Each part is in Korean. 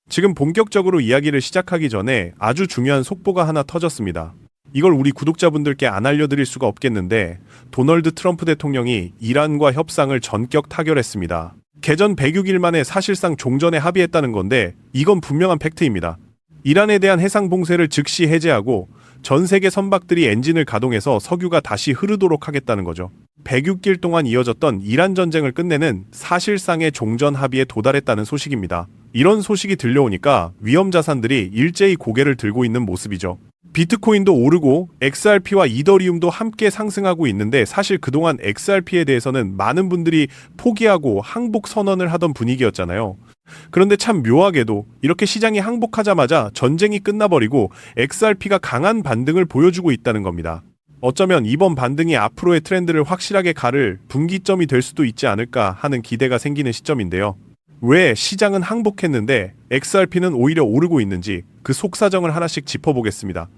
지금 본격적으로 이야기를 시작하기 전에 아주 중요한 속보가 하나 터졌습니다. 이걸 우리 구독자분들께 안 알려드릴 수가 없겠는데 도널드 트럼프 대통령이 이란과 협상을 전격 타결했습니다. 개전 106일 만에 사실상 종전에 합의했다는 건데 이건 분명한 팩트입니다. 이란에 대한 해상 봉쇄를 즉시 해제하고 전 세계 선박들이 엔진을 가동해서 석유가 다시 흐르도록 하겠다는 거죠. 106일 동안 이어졌던 이란 전쟁을 끝내는 사실상의 종전 합의에 도달했다는 소식입니다. 이런 소식이 들려오니까 위험 자산들이 일제히 고개를 들고 있는 모습이죠. 비트코인도 오르고 XRP와 이더리움도 함께 상승하고 있는데 사실 그동안 XRP에 대해서는 많은 분들이 포기하고 항복 선언을 하던 분위기였잖아요. 그런데 참 묘하게도 이렇게 시장이 항복하자마자 전쟁이 끝나버리고 XRP가 강한 반등을 보여주고 있다는 겁니다. 어쩌면 이번 반등이 앞으로의 트렌드를 확실하게 가를 분기점이 될 수도 있지 않을까 하는 기대가 생기는 시점인데요. 왜 시장은 항복했는데 XRP는 오히려 오르고 있는지 그 속사정을 하나씩 짚어보겠습니다.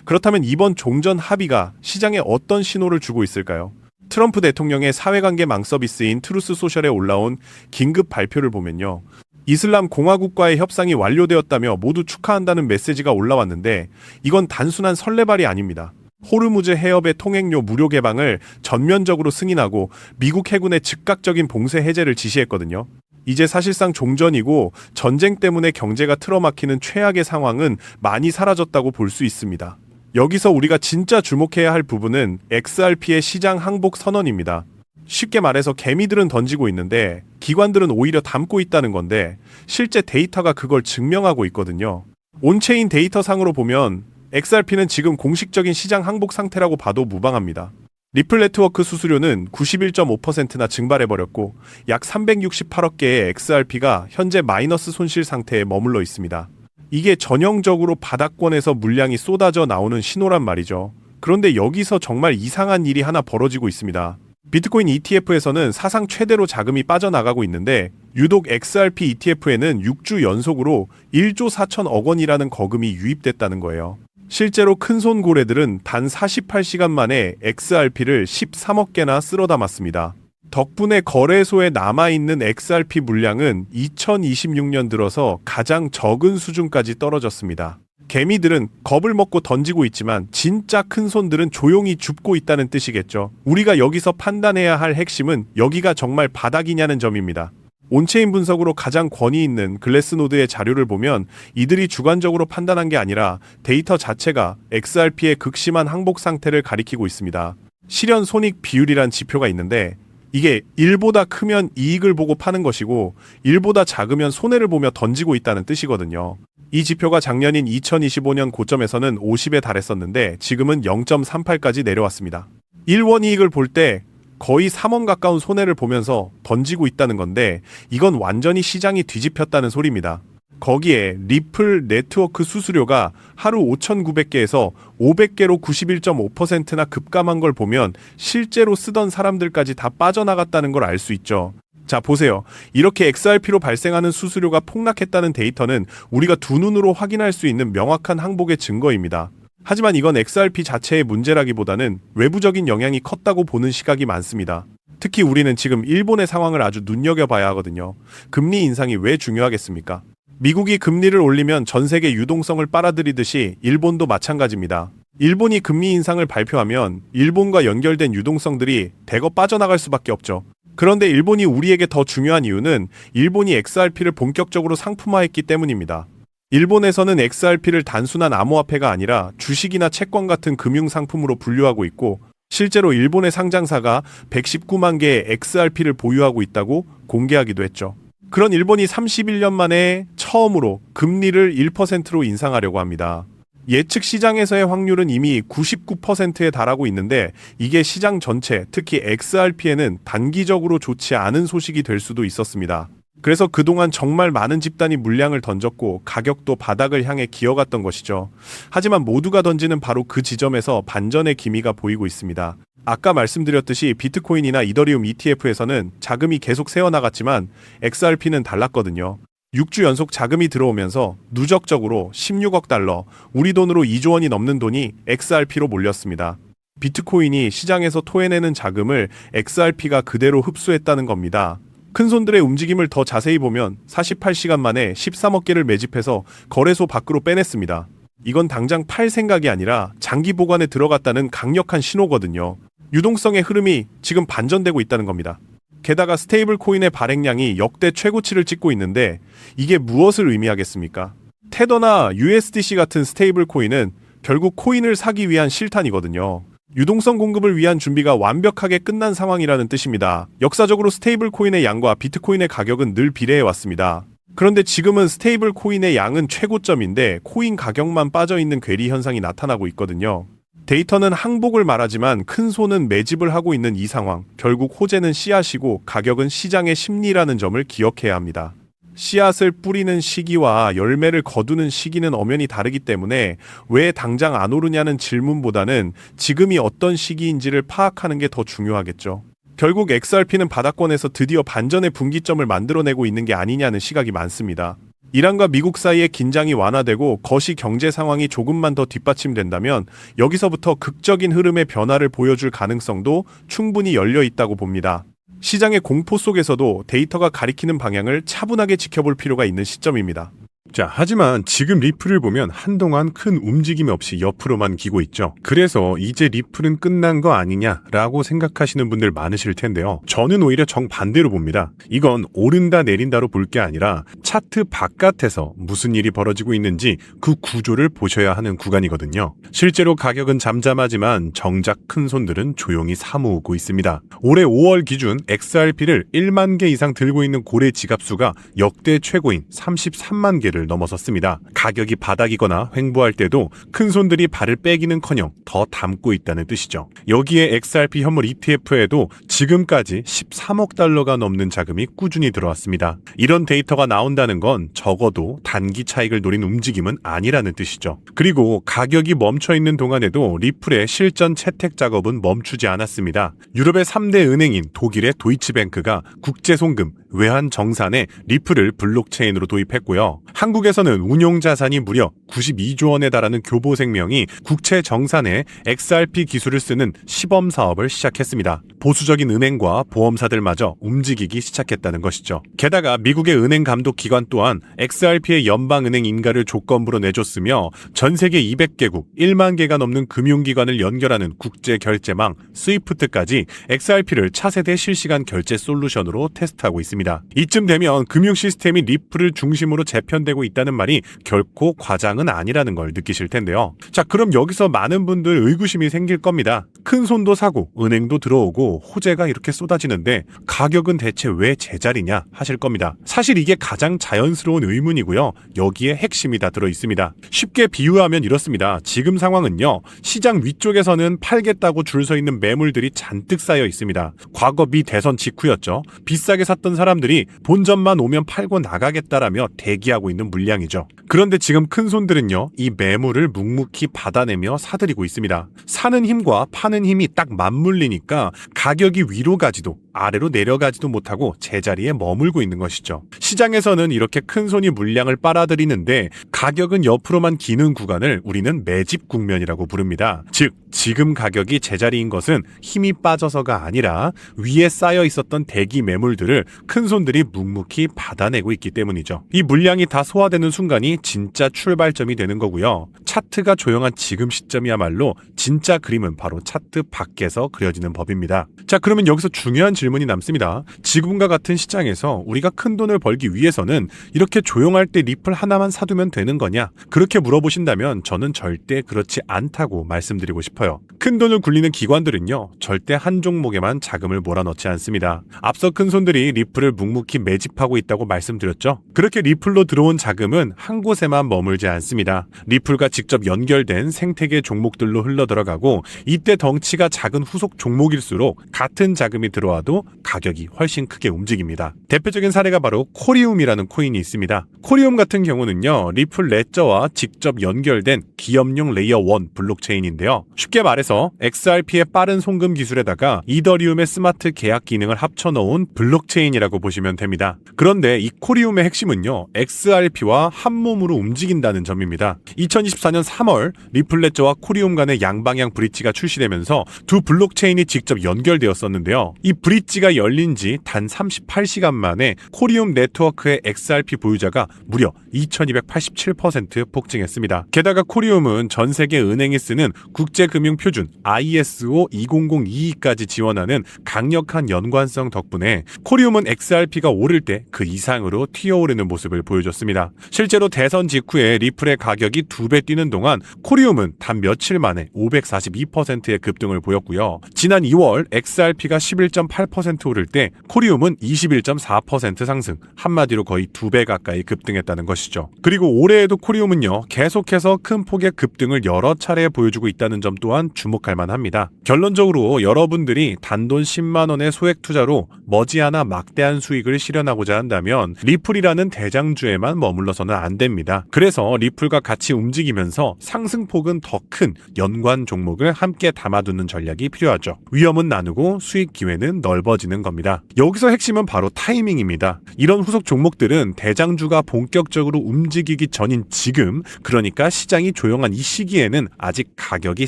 그렇다면 이번 종전 합의가 시장에 어떤 신호를 주고 있을까요? 트럼프 대통령의 사회관계 망 서비스인 트루스 소셜에 올라온 긴급 발표를 보면요. 이슬람 공화국과의 협상이 완료되었다며 모두 축하한다는 메시지가 올라왔는데 이건 단순한 설레발이 아닙니다. 호르무즈 해협의 통행료 무료 개방을 전면적으로 승인하고 미국 해군의 즉각적인 봉쇄 해제를 지시했거든요. 이제 사실상 종전이고 전쟁 때문에 경제가 틀어막히는 최악의 상황은 많이 사라졌다고 볼 수 있습니다. 여기서 우리가 진짜 주목해야 할 부분은 XRP의 시장 항복 선언입니다. 쉽게 말해서 개미들은 던지고 있는데 기관들은 오히려 담고 있다는 건데 실제 데이터가 그걸 증명하고 있거든요. 온체인 데이터상으로 보면 XRP는 지금 공식적인 시장 항복 상태라고 봐도 무방합니다. 리플 네트워크 수수료는 91.5%나 증발해버렸고 약 368억 개의 XRP가 현재 마이너스 손실 상태에 머물러 있습니다. 이게 전형적으로 바닥권에서 물량이 쏟아져 나오는 신호란 말이죠. 그런데 여기서 정말 이상한 일이 하나 벌어지고 있습니다. 비트코인 ETF에서는 사상 최대로 자금이 빠져나가고 있는데 유독 XRP ETF에는 6주 연속으로 1조 4천억 원이라는 거금이 유입됐다는 거예요. 실제로 큰손 고래들은 단 48시간 만에 XRP를 13억 개나 쓸어 담았습니다. 덕분에 거래소에 남아있는 XRP 물량은 2026년 들어서 가장 적은 수준까지 떨어졌습니다. 개미들은 겁을 먹고 던지고 있지만 진짜 큰 손들은 조용히 줍고 있다는 뜻이겠죠. 우리가 여기서 판단해야 할 핵심은 여기가 정말 바닥이냐는 점입니다. 온체인 분석으로 가장 권위 있는 글래스노드의 자료를 보면 이들이 주관적으로 판단한 게 아니라 데이터 자체가 XRP의 극심한 항복 상태를 가리키고 있습니다. 실현 손익 비율이란 지표가 있는데 이게 1보다 크면 이익을 보고 파는 것이고 1보다 작으면 손해를 보며 던지고 있다는 뜻이거든요. 이 지표가 작년인 2025년 고점에서는 50에 달했었는데 지금은 0.38까지 내려왔습니다. 1원 이익을 볼 때 거의 3원 가까운 손해를 보면서 던지고 있다는 건데 이건 완전히 시장이 뒤집혔다는 소리입니다. 거기에 리플 네트워크 수수료가 하루 5,900개에서 500개로 91.5%나 급감한 걸 보면 실제로 쓰던 사람들까지 다 빠져나갔다는 걸 알 수 있죠. 자, 보세요. 이렇게 XRP로 발생하는 수수료가 폭락했다는 데이터는 우리가 두 눈으로 확인할 수 있는 명확한 항복의 증거입니다. 하지만 이건 XRP 자체의 문제라기보다는 외부적인 영향이 컸다고 보는 시각이 많습니다. 특히 우리는 지금 일본의 상황을 아주 눈여겨봐야 하거든요. 금리 인상이 왜 중요하겠습니까? 미국이 금리를 올리면 전 세계 유동성을 빨아들이듯이 일본도 마찬가지입니다. 일본이 금리 인상을 발표하면 일본과 연결된 유동성들이 대거 빠져나갈 수밖에 없죠. 그런데 일본이 우리에게 더 중요한 이유는 일본이 XRP를 본격적으로 상품화했기 때문입니다. 일본에서는 XRP를 단순한 암호화폐가 아니라 주식이나 채권 같은 금융상품으로 분류하고 있고 실제로 일본의 상장사가 119만 개의 XRP를 보유하고 있다고 공개하기도 했죠. 그런 일본이 31년 만에 처음으로 금리를 1%로 인상하려고 합니다. 예측 시장에서의 확률은 이미 99%에 달하고 있는데 이게 시장 전체, 특히 XRP에는 단기적으로 좋지 않은 소식이 될 수도 있었습니다. 그래서 그동안 정말 많은 집단이 물량을 던졌고 가격도 바닥을 향해 기어갔던 것이죠. 하지만 모두가 던지는 바로 그 지점에서 반전의 기미가 보이고 있습니다. 아까 말씀드렸듯이 비트코인이나 이더리움 ETF에서는 자금이 계속 새어나갔지만 XRP는 달랐거든요. 6주 연속 자금이 들어오면서 누적적으로 16억 달러, 우리 돈으로 2조 원이 넘는 돈이 XRP로 몰렸습니다. 비트코인이 시장에서 토해내는 자금을 XRP가 그대로 흡수했다는 겁니다. 큰손들의 움직임을 더 자세히 보면 48시간 만에 13억 개를 매집해서 거래소 밖으로 빼냈습니다. 이건 당장 팔 생각이 아니라 장기 보관에 들어갔다는 강력한 신호거든요. 유동성의 흐름이 지금 반전되고 있다는 겁니다. 게다가 스테이블 코인의 발행량이 역대 최고치를 찍고 있는데 이게 무엇을 의미하겠습니까? 테더나 USDC 같은 스테이블 코인은 결국 코인을 사기 위한 실탄이거든요. 유동성 공급을 위한 준비가 완벽하게 끝난 상황이라는 뜻입니다. 역사적으로 스테이블 코인의 양과 비트코인의 가격은 늘 비례해 왔습니다. 그런데 지금은 스테이블 코인의 양은 최고점인데 코인 가격만 빠져있는 괴리 현상이 나타나고 있거든요. 데이터는 항복을 말하지만 큰 손은 매집을 하고 있는 이 상황, 결국 호재는 씨앗이고 가격은 시장의 심리라는 점을 기억해야 합니다. 씨앗을 뿌리는 시기와 열매를 거두는 시기는 엄연히 다르기 때문에 왜 당장 안 오르냐는 질문보다는 지금이 어떤 시기인지를 파악하는 게 더 중요하겠죠. 결국 XRP는 바닥권에서 드디어 반전의 분기점을 만들어내고 있는 게 아니냐는 시각이 많습니다. 이란과 미국 사이의 긴장이 완화되고 거시 경제 상황이 조금만 더 뒷받침된다면 여기서부터 극적인 흐름의 변화를 보여줄 가능성도 충분히 열려 있다고 봅니다. 시장의 공포 속에서도 데이터가 가리키는 방향을 차분하게 지켜볼 필요가 있는 시점입니다. 자, 하지만 지금 리플을 보면 한동안 큰 움직임 없이 옆으로만 기고 있죠. 그래서 이제 리플은 끝난 거 아니냐라고 생각하시는 분들 많으실 텐데요. 저는 오히려 정반대로 봅니다. 이건 오른다 내린다로 볼 게 아니라 차트 바깥에서 무슨 일이 벌어지고 있는지 그 구조를 보셔야 하는 구간이거든요. 실제로 가격은 잠잠하지만 정작 큰 손들은 조용히 사모으고 있습니다. 올해 5월 기준 XRP를 1만 개 이상 들고 있는 고래 지갑수가 역대 최고인 33만 개를 넘어섰습니다. 가격이 바닥이거나 횡보할 때도 큰 손들이 발을 빼기는커녕 더 담고 있다는 뜻이죠. 여기에 XRP 현물 ETF에도 지금까지 13억 달러가 넘는 자금이 꾸준히 들어왔습니다. 이런 데이터가 나온다는 건 적어도 단기 차익을 노린 움직임은 아니라는 뜻이죠. 그리고 가격이 멈춰있는 동안에도 리플의 실전 채택 작업은 멈추지 않았습니다. 유럽의 3대 은행인 독일의 도이치뱅크가 국제송금, 외환정산에 리플을 블록체인으로 도입했고요. 한국에서는 운용자산이 무려 92조 원에 달하는 교보생명이 국채정산에 XRP 기술을 쓰는 시범 사업을 시작했습니다. 보수적인 은행과 보험사들마저 움직이기 시작했다는 것이죠. 게다가 미국의 은행 감독 기관 또한 XRP의 연방은행 인가를 조건부로 내줬으며 전 세계 200개국 1만 개가 넘는 금융기관을 연결하는 국제결제망 스위프트까지 XRP를 차세대 실시간 결제 솔루션으로 테스트하고 있습니다. 이쯤 되면 금융 시스템이 리플을 중심으로 재편되고 있다는 말이 결코 과장은 아니라는 걸 느끼실 텐데요. 자, 그럼 여기서 많은 분들 의구심이 생길 겁니다. 큰 손도 사고 은행도 들어오고 호재가 이렇게 쏟아지는데 가격은 대체 왜 제자리냐 하실 겁니다. 사실 이게 가장 자연스러운 의문이고요. 여기에 핵심이 다 들어 있습니다. 쉽게 비유하면 이렇습니다. 지금 상황은요. 시장 위쪽에서는 팔겠다고 줄 서 있는 매물들이 잔뜩 쌓여 있습니다. 과거 미 대선 직후였죠. 비싸게 샀던 사람들이 본전만 오면 팔고 나가겠다라며 대기하고 있는 물량이죠. 그런데 지금 큰 손들은요. 이 매물을 묵묵히 받아내며 사들이고 있습니다. 사는 힘과 파는 힘이 딱 맞물리니까 가격이 위로 가지도 아래로 내려가지도 못하고 제자리에 머물고 있는 것이죠. 시장에서는 이렇게 큰 손이 물량을 빨아들이는데 가격은 옆으로만 기는 구간을 우리는 매집 국면이라고 부릅니다. 즉 지금 가격이 제자리인 것은 힘이 빠져서가 아니라 위에 쌓여 있었던 대기 매물들을 큰 손들이 묵묵히 받아내고 있기 때문이죠. 이 물량이 다 소화되는 순간이 진짜 출발점이 되는 거고요. 차트가 조용한 지금 시점이야말로 진짜 그림은 바로 차트 밖에서 그려지는 법입니다. 자, 그러면 여기서 중요한 질문이 남습니다. 지금과 같은 시장에서 우리가 큰 돈을 벌기 위해서는 이렇게 조용할 때 리플 하나만 사두면 되는 거냐? 그렇게 물어보신다면 저는 절대 그렇지 않다고 말씀드리고 싶어요. 큰 돈을 굴리는 기관들은요. 절대 한 종목에만 자금을 몰아넣지 않습니다. 앞서 큰 손들이 리플을 묵묵히 매집하고 있다고 말씀드렸죠. 그렇게 리플로 들어온 자금은 한 곳에만 머물지 않습니다. 리플과 직접 연결된 생태계 종목들로 흘러들어가고 이때 덩치가 작은 후속 종목일수록 같은 자금이 들어와도 가격이 훨씬 크게 움직입니다. 대표적인 사례가 바로 코리움이라는 코인이 있습니다. 코리움 같은 경우는요. 리플 레저와 직접 연결된 기업용 레이어 1 블록체인인데요. 쉽게 말해서 XRP의 빠른 송금 기술에다가 이더리움의 스마트 계약 기능을 합쳐놓은 블록체인이라고 보시면 됩니다. 그런데 이 코리움의 핵심은요. XRP와 한몸으로 움직인다는 점입니다. 2024년 3월 리플 레저와 코리움 간의 양방향 브릿지가 출시되면서 두 블록체인이 직접 연결되었었는데요. 이 브릿지 트윗지가 열린 지 단 38시간 만에 코리움 네트워크의 XRP 보유자가 무려 2287% 폭증했습니다. 게다가 코리움은 전 세계 은행이 쓰는 국제금융표준 ISO 20022까지 지원하는 강력한 연관성 덕분에 코리움은 XRP가 오를 때 그 이상으로 튀어오르는 모습을 보여줬습니다. 실제로 대선 직후에 리플의 가격이 2배 뛰는 동안 코리움은 단 며칠 만에 542%의 급등을 보였고요. 지난 2월 XRP가 11.8% 오를 때 코리움은 21.4% 상승, 한마디로 거의 2배 가까이 급등했다는 것이죠. 그리고 올해에도 코리움은요, 계속해서 큰 폭의 급등을 여러 차례 보여주고 있다는 점 또한 주목할 만합니다. 결론적으로 여러분들이 단돈 10만 원의 소액 투자로 머지않아 막대한 수익을 실현하고자 한다면 리플이라는 대장주에만 머물러서는 안 됩니다. 그래서 리플과 같이 움직이면서 상승폭은 더 큰 연관 종목을 함께 담아두는 전략이 필요하죠. 위험은 나누고 수익 기회는 넓어지는 겁니다. 여기서 핵심은 바로 타이밍입니다. 이런 후속 종목들은 대장주가 본격적으로 움직이기 전인 지금, 그러니까 시장이 조용한 이 시기에는 아직 가격이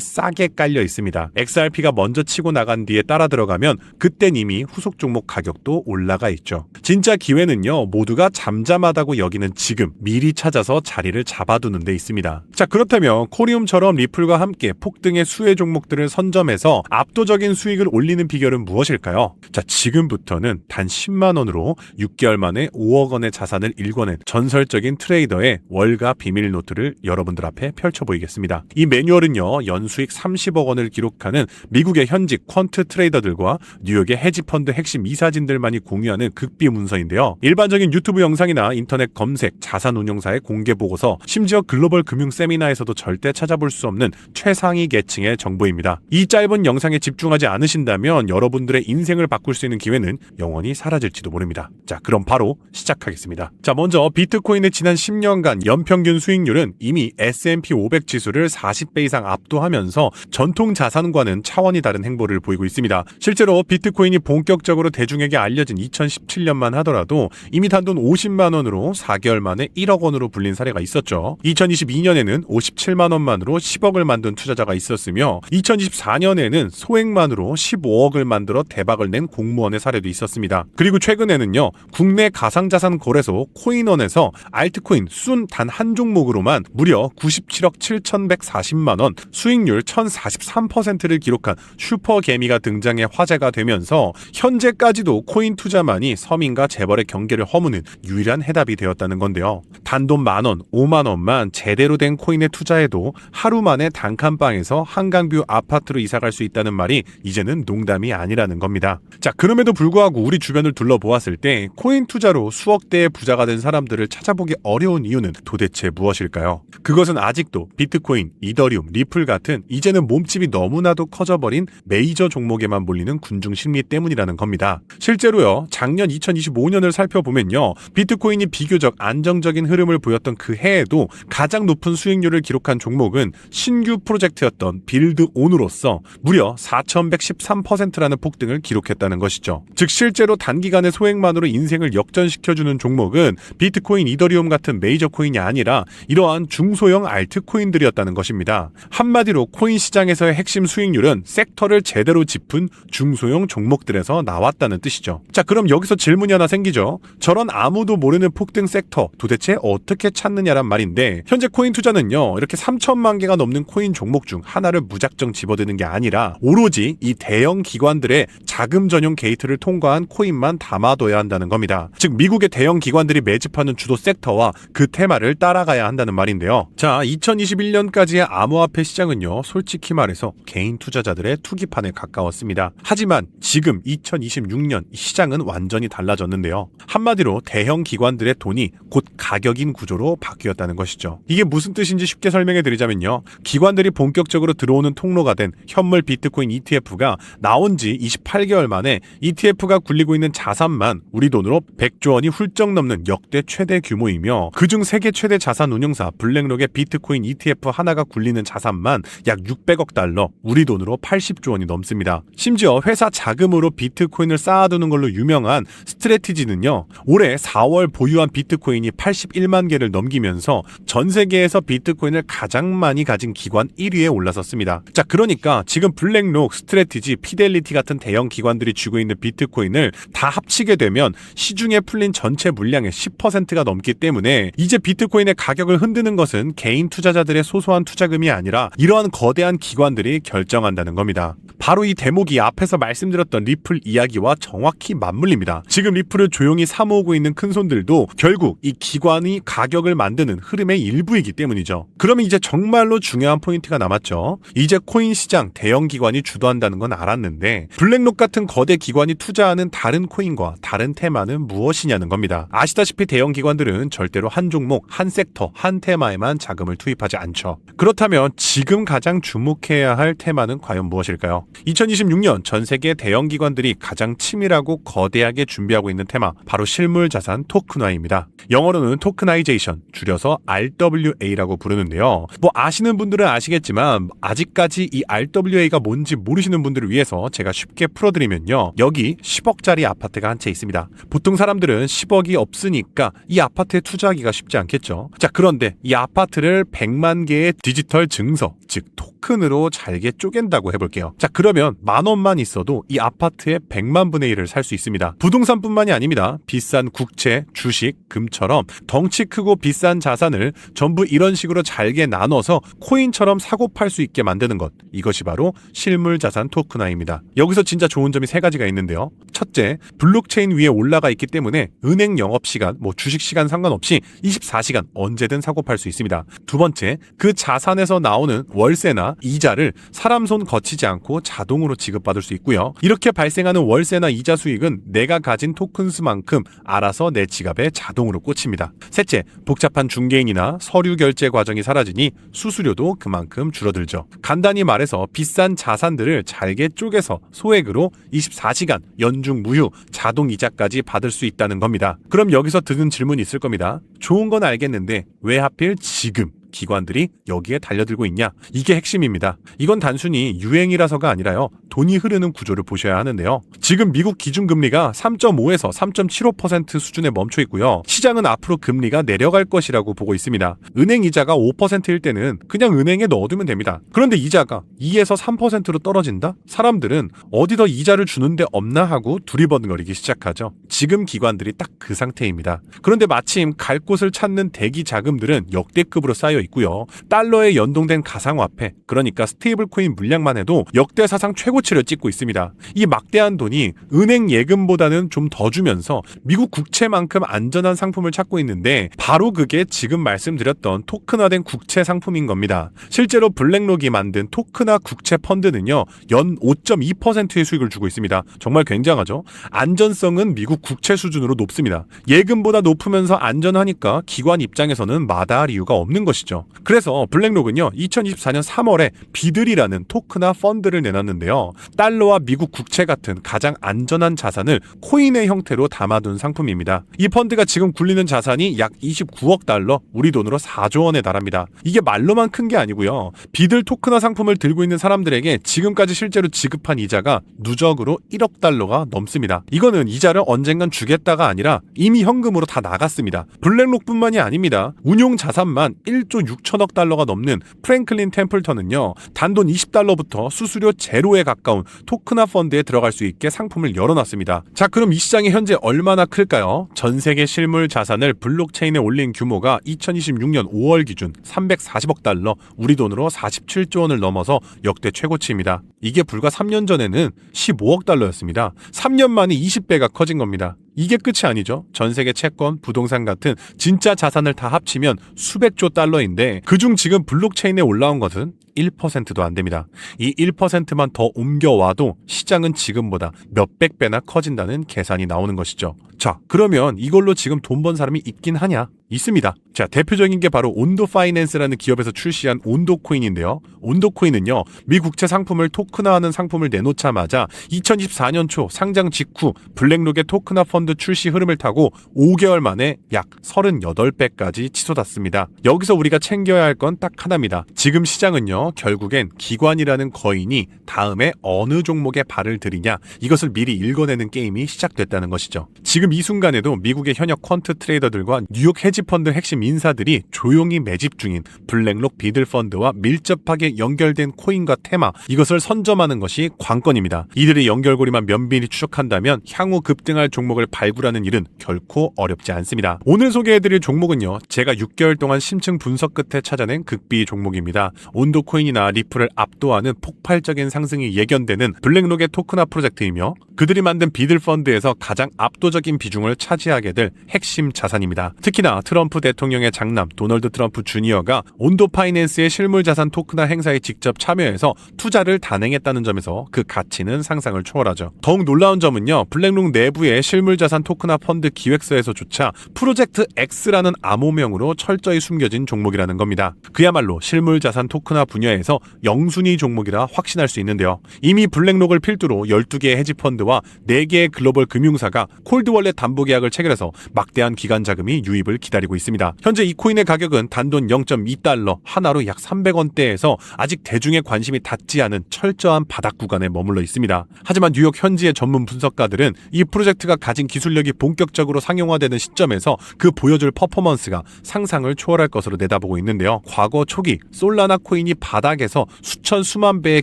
싸게 깔려 있습니다. XRP가 먼저 치고 나간 뒤에 따라 들어가면 그땐 이미 후속 종목 가격도 올라가 있죠. 진짜 기회는요, 모두가 잠잠하다고 여기는 지금 미리 찾아서 자리를 잡아두는 데 있습니다. 자, 그렇다면 코리움처럼 리플과 함께 폭등의 수혜 종목들을 선점해서 압도적인 수익을 올리는 비결은 무엇일까요? 자, 지금부터는 단 10만 원으로 6개월 만에 5억 원의 자산을 일궈낸 전설적인 트레이더의 월가 비밀 노트를 여러분들 앞에 펼쳐 보이겠습니다. 이 매뉴얼은요, 연수익 30억 원을 기록하는 미국의 현직 퀀트 트레이더들과 뉴욕의 헤지펀드 핵심 이사진들만이 공유하는 극비 문서인데요. 일반적인 유튜브 영상이나 인터넷 검색, 자산운용사의 공개 보고서, 심지어 글로벌 금융 세미나에서도 절대 찾아볼 수 없는 최상위 계층의 정보입니다. 이 짧은 영상에 집중하지 않으신다면 여러분들의 인생을 바꿀 수 있는 기회는 영원히 사라질지도 모릅니다. 자, 그럼 바로 시작하겠습니다. 자, 먼저 비트코인의 지난 10년간 연평균 수익률은 이미 S&P 500 지수를 40배 이상 압도하면서 전통 자산과는 차원이 다른 행보를 보이고 있습니다. 실제로 비트코인이 본격적으로 대중에게 알려진 2017년만 하더라도 이미 단돈 50만 원으로 4개월 만에 1억 원으로 불린 사례가 있었죠. 2022년에는 57만 원만으로 10억을 만든 투자자가 있었으며 2024년에는 소액만으로 15억을 만들어 대박을 낸 공무원의 사례도 있었습니다. 그리고 최근에는요, 국내 가상자산 거래소 코인원에서 알트코인 순 단 한 종목으로만 무려 97억 7,140만 원, 수익률 1,043%를 기록한 슈퍼개미가 등장해 화제가 되면서 현재까지도 코인 투자만이 서민과 재벌의 경계를 허무는 유일한 해답이 되었다는 건데요. 단돈 만원, 5만 원만 제대로 된 코인에 투자해도 하루 만에 단칸방에서 한강뷰 아파트로 이사갈 수 있다는 말이 이제는 농담이 아니라는 겁니다. 자, 그럼에도 불구하고 우리 주변을 둘러보았을 때 코인 투자로 수억대의 부자가 된 사람들을 찾아보기 어려운 이유는 도대체 무엇일까요? 그것은 아직도 비트코인, 이더리움, 리플 같은 이제는 몸집이 너무나도 커져버린 메이저 종목에만 몰리는 군중 심리 때문이라는 겁니다. 실제로요, 작년 2025년을 살펴보면요, 비트코인이 비교적 안정적인 흐름을 보였던 그 해에도 가장 높은 수익률을 기록한 종목은 신규 프로젝트였던 빌드온으로서 무려 4,113%라는 폭등을 기록했다는 것이죠. 즉 실제로 단기간의 소액만으로 인생을 역전시켜주는 종목은 비트코인, 이더리움 같은 메이저 코인이 아니라 이러한 중소형 알트코인들이었다는 것입니다. 한마디로 코인 시장에서의 핵심 수익률은 섹터를 제대로 짚은 중소형 종목들에서 나왔다는 뜻이죠. 자, 그럼 여기서 질문이 하나 생기죠. 저런 아무도 모르는 폭등 섹터 도대체 어떻게 찾느냐란 말인데, 현재 코인 투자는요, 이렇게 3천만 개가 넘는 코인 종목 중 하나를 무작정 집어드는 게 아니라 오로지 이 대형 기관들의 자금 전용 게이트를 통과한 코인만 담아둬야 한다는 겁니다. 즉 미국의 대형 기관들이 매집하는 주도 섹터와 그 테마를 따라가야 한다는 말인데요. 자, 2021년까지의 암호화폐 시장은요, 솔직히 말해서 개인 투자자들의 투기판에 가까웠습니다. 하지만 지금 2026년 시장은 완전히 달라졌는데요. 한마디로 대형 기관들의 돈이 곧 가격인 구조로 바뀌었다는 것이죠. 이게 무슨 뜻인지 쉽게 설명해 드리자면요, 기관들이 본격적으로 들어오는 통로가 된 현물 비트코인 ETF가 나온 지 28개월 만에 ETF가 굴리고 있는 자산만 우리 돈으로 100조 원이 훌쩍 넘는 역대 최대 규모이며, 그중 세계 최대 자산 운용사 블랙록의 비트코인 ETF 하나가 굴리는 자산만 약 600억 달러, 우리 돈으로 80조 원이 넘습니다. 심지어 회사 자금으로 비트코인을 쌓아두는 걸로 유명한 스트래티지는요, 올해 4월 보유한 비트코인이 81만 개를 넘기면서 전 세계에서 비트코인을 가장 많이 가진 기관 1위에 올라섰습니다. 자, 그러니까 지금 블랙록, 스트래티지, 피델리티 같은 대형 기관들이 기관들이 쥐고 있는 비트코인을 다 합치게 되면 시중에 풀린 전체 물량의 10%가 넘기 때문에 이제 비트코인의 가격을 흔드는 것은 개인 투자자들의 소소한 투자금이 아니라 이러한 거대한 기관들이 결정한다는 겁니다. 바로 이 대목이 앞에서 말씀드렸던 리플 이야기와 정확히 맞물립니다. 지금 리플을 조용히 사모으고 있는 큰손들도 결국 이 기관이 가격을 만드는 흐름의 일부이기 때문이죠. 그러면 이제 정말로 중요한 포인트가 남았죠. 이제 코인 시장 대형 기관이 주도한다는 건 알았는데 블랙록 같은 거대 기관이 투자하는 다른 코인과 다른 테마는 무엇이냐는 겁니다. 아시다시피 대형 기관들은 절대로 한 종목, 한 섹터, 한 테마에만 자금을 투입하지 않죠. 그렇다면 지금 가장 주목해야 할 테마는 과연 무엇일까요? 2026년 전 세계 대형 기관들이 가장 치밀하고 거대하게 준비하고 있는 테마, 바로 실물 자산 토큰화입니다. 영어로는 토크나이제이션, 줄여서 RWA라고 부르는데요. 아시는 분들은 아시겠지만 아직까지 이 RWA가 뭔지 모르시는 분들을 위해서 제가 쉽게 풀어드리면요. 여기 10억짜리 아파트가 한 채 있습니다. 보통 사람들은 10억이 없으니까 이 아파트에 투자하기가 쉽지 않겠죠. 자, 그런데 이 아파트를 100만 개의 디지털 증서, 즉 토큰으로 잘게 쪼갠다고 해볼게요. 자, 그러면 10,000원만 있어도 이 아파트의 100만 분의 1을 살 수 있습니다. 부동산뿐만이 아닙니다. 비싼 국채, 주식, 금처럼 덩치 크고 비싼 자산을 전부 이런 식으로 잘게 나눠서 코인처럼 사고 팔 수 있게 만드는 것, 이것이 바로 실물 자산 토큰화입니다. 여기서 진짜 좋은 점이 3가지가 있는데요. 첫째, 블록체인 위에 올라가 있기 때문에 은행 영업시간, 주식시간 상관없이 24시간 언제든 사고 팔 수 있습니다. 두 번째, 그 자산에서 나오는 월세나 이자를 사람 손 거치지 않고 자동으로 지급받을 수 있고요. 이렇게 발생하는 월세나 이자 수익은 내가 가진 토큰 수만큼 알아서 내 지갑에 자동으로 꽂힙니다. 셋째, 복잡한 중개인이나 서류 결제 과정이 사라지니 수수료도 그만큼 줄어들죠. 간단히 말해서 비싼 자산들을 잘게 쪼개서 소액으로 24시간 연중 무휴 자동 이자까지 받을 수 있다는 겁니다. 그럼 여기서 드는 질문이 있을 겁니다. 좋은 건 알겠는데 왜 하필 지금 기관들이 여기에 달려들고 있냐? 이게 핵심입니다. 이건 단순히 유행이라서가 아니라요. 돈이 흐르는 구조를 보셔야 하는데요. 지금 미국 기준금리가 3.5에서 3.75% 수준에 멈춰 있고요. 시장은 앞으로 금리가 내려갈 것이라고 보고 있습니다. 은행 이자가 5%일 때는 그냥 은행에 넣어두면 됩니다. 그런데 이자가 2에서 3%로 떨어진다? 사람들은 어디 더 이자를 주는데 없나 하고 두리번거리기 시작하죠. 지금 기관들이 딱 그 상태입니다. 그런데 마침 갈 곳을 찾는 대기 자금들은 역대급으로 쌓여 있고요. 달러에 연동된 가상화폐, 그러니까 스테이블 코인 물량만 해도 역대 사상 최고치를 찍고 있습니다. 이 막대한 돈이 은행 예금보다는 좀 더 주면서 미국 국채만큼 안전한 상품을 찾고 있는데 바로 그게 지금 말씀드렸던 토큰화된 국채 상품인 겁니다. 실제로 블랙록이 만든 토큰화 국채 펀드는요. 연 5.2%의 수익을 주고 있습니다. 정말 굉장하죠? 안전성은 미국 국채 수준으로 높습니다. 예금보다 높으면서 안전하니까 기관 입장에서는 마다할 이유가 없는 것이죠. 그래서 블랙록은요. 2024년 3월에 비들이라는 토크나 펀드를 내놨는데요. 달러와 미국 국채 같은 가장 안전한 자산을 코인의 형태로 담아둔 상품입니다. 이 펀드가 지금 굴리는 자산이 약 29억 달러, 우리 돈으로 4조 원에 달합니다. 이게 말로만 큰 게 아니고요. 비들 토크나 상품을 들고 있는 사람들에게 지금까지 실제로 지급한 이자가 누적으로 1억 달러가 넘습니다. 이거는 이자를 언젠간 주겠다가 아니라 이미 현금으로 다 나갔습니다. 블랙록뿐만이 아닙니다. 운용 자산만 1조 6천억 달러가 넘는 프랭클린 템플턴은요. 단돈 20달러부터 수수료 제로에 가까운 토크나 펀드에 들어갈 수 있게 상품을 열어놨습니다. 자, 그럼 이 시장이 현재 얼마나 클까요? 전 세계 실물 자산을 블록체인에 올린 규모가 2026년 5월 기준 340억 달러, 우리 돈으로 47조 원을 넘어서 역대 최고치입니다. 이게 불과 3년 전에는 15억 달러였습니다. 3년 만에 20배가 커진 겁니다. 이게 끝이 아니죠. 전 세계 채권, 부동산 같은 진짜 자산을 다 합치면 수백조 달러인데 그중 지금 블록체인에 올라온 것은 1%도 안 됩니다. 이 1%만 더 옮겨와도 시장은 지금보다 몇백 배나 커진다는 계산이 나오는 것이죠. 자, 그러면 이걸로 지금 돈 번 사람이 있긴 하냐? 있습니다. 자, 대표적인 게 바로 온도 파이낸스라는 기업에서 출시한 온도 코인인데요. 온도 코인은요, 미 국채 상품을 토큰화하는 상품을 내놓자마자 2024년 초 상장 직후 블랙록의 토큰화 펀드 출시 흐름을 타고 5개월 만에 약 38배까지 치솟았습니다. 여기서 우리가 챙겨야 할 건 딱 하나입니다. 지금 시장은요, 결국엔 기관이라는 거인이 다음에 어느 종목에 발을 들이냐, 이것을 미리 읽어내는 게임이 시작됐다는 것이죠. 지금 이 순간에도 미국의 현역 퀀트 트레이더들과 뉴욕 헤지펀드 핵심 인사들이 조용히 매집 중인 블랙록 비들펀드와 밀접하게 연결된 코인과 테마, 이것을 선점하는 것이 관건입니다. 이들의 연결고리만 면밀히 추적한다면 향후 급등할 종목을 발굴하는 일은 결코 어렵지 않습니다. 오늘 소개해드릴 종목은요, 제가 6개월 동안 심층 분석 끝에 찾아낸 극비 종목입니다. 온도코인이나 리플을 압도하는 폭발적인 상승이 예견되는 블랙록의 토크나 프로젝트이며 그들이 만든 비들펀드에서 가장 압도적인 비중을 차지하게 될 핵심 자산입니다. 특히나 트럼프 대통령의 장남 도널드 트럼프 주니어가 온도 파이낸스의 실물자산 토크나 행사에 직접 참여해서 투자를 단행했다는 점에서 그 가치는 상상을 초월하죠. 더욱 놀라운 점은요, 블랙록 내부의 실물자산 토크나 펀드 기획서에서조차 프로젝트 X라는 암호명으로 철저히 숨겨진 종목이라는 겁니다. 그야말로 실물자산 토크나 분야에서 영순위 종목이라 확신할 수 있는데요. 이미 블랙록을 필두로 12개의 헤지펀드와 4개의 글로벌 금융사가 콜드월렛 담보계약을 체결해서 막대한 기관 자금이 유입을 기다리고 있습니다. 현재 이 코인의 가격은 단돈 0.2달러, 하나로 약 300원대에서 아직 대중의 관심이 닿지 않은 철저한 바닥 구간에 머물러 있습니다. 하지만 뉴욕 현지의 전문 분석가들은 이 프로젝트가 가진 기술력이 본격적으로 상용화되는 시점에서 그 보여줄 퍼포먼스가 상상을 초월할 것으로 내다보고 있는데요. 과거 초기 솔라나 코인이 바닥에서 수천 수만 배의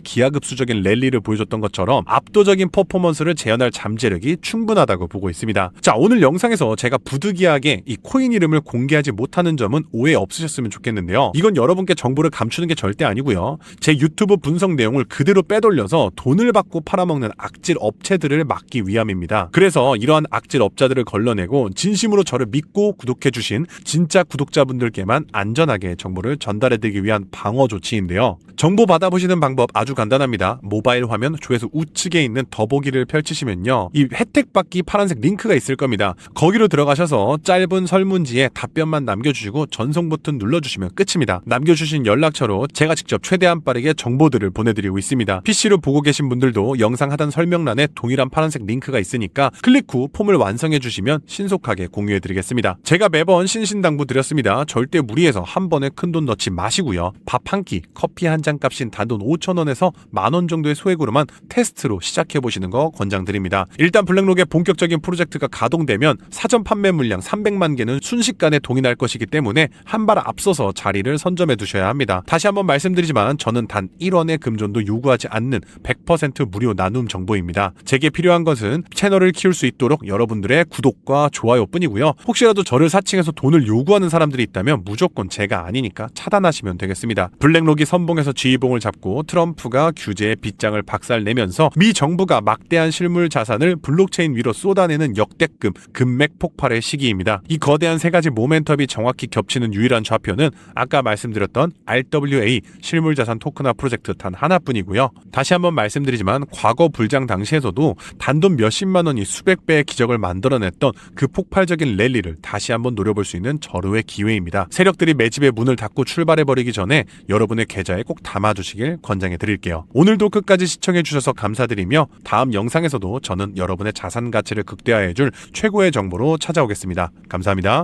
기하급수적인 랠리를 보여줬던 것처럼 압도적인 퍼포먼스를 재현할 잠재력이 충분하다고 보고 있습니다. 자, 오늘 영상에서 제가 부득이하게 이 코인 이름을 공개하지 못하는 점은 오해 없으셨으면 좋겠는데요. 이건 여러분께 정보를 감추는 게 절대 아니고요. 제 유튜브 분석 내용을 그대로 빼돌려서 돈을 받고 팔아먹는 악질 업체들을 막기 위함입니다. 그래서 이러한 악질 업자들을 걸러내고 진심으로 저를 믿고 구독해주신 진짜 구독자분들께만 안전하게 정보를 전달해드리기 위한 방어 조치인데요. 정보 받아보시는 방법 아주 간단합니다. 모바일 화면 조회수 우측에 있는 더보기를 펼치시면요, 이 혜택 받기 파란색 링크가 있을 겁니다. 거기로 들어가셔서 짧은 설문지에 답변만 남겨주시고 전송 버튼 눌러주시면 끝입니다. 남겨주신 연락처로 제가 직접 최대한 빠르게 정보들을 보내드리고 있습니다. PC로 보고 계신 분들도 영상 하단 설명란에 동일한 파란색 링크가 있으니까 클릭 후 폼을 완성해주시면 신속하게 공유해드리겠습니다. 제가 매번 신신당부 드렸습니다. 절대 무리해서 한 번에 큰돈 넣지 마시고요. 밥 한 끼, 커피 한 잔 값인 단돈 5,000원에서 만원 정도의 소액으로만 테스트로 시작해보시는 거 권장드립니다. 일단 블랙록의 본격적인 프로젝트가 가동되면 사전 판매 물량 300만 개는 순식간에 동인할 것이기 때문에 한 발 앞서서 자리를 선점해 두셔야 합니다. 다시 한번 말씀드리지만 저는 단 1원의 금전도 요구하지 않는 100% 무료 나눔 정보입니다. 제게 필요한 것은 채널을 키울 수 있도록 여러분들의 구독과 좋아요 뿐이고요. 혹시라도 저를 사칭해서 돈을 요구하는 사람들이 있다면 무조건 제가 아니니까 차단하시면 되겠습니다. 블랙록이 선봉에서 지휘봉을 잡고 트럼프가 규제의 빗장을 박살내면서 미 정부가 막대한 실물 자산을 블록체인 위로 쏟아내는 역대급 금맥 폭발의 시기입니다. 이 거대한 세 가지 모멘텀이 정확히 겹치는 유일한 좌표는 아까 말씀드렸던 RWA 실물자산 토크나 프로젝트 단 하나뿐이고요. 다시 한번 말씀드리지만 과거 불장 당시에서도 단돈 몇십만 원이 수백 배의 기적을 만들어냈던 그 폭발적인 랠리를 다시 한번 노려볼 수 있는 절호의 기회입니다. 세력들이 매집의 문을 닫고 출발해버리기 전에 여러분의 계좌에 꼭 담아두시길 권장해 드릴게요. 오늘도 끝까지 시청해주셔서 감사드리며 다음 영상에서도 저는 여러분의 자산 가치를 극대화해줄 최고의 정보로 찾아오겠습니다. 감사합니다.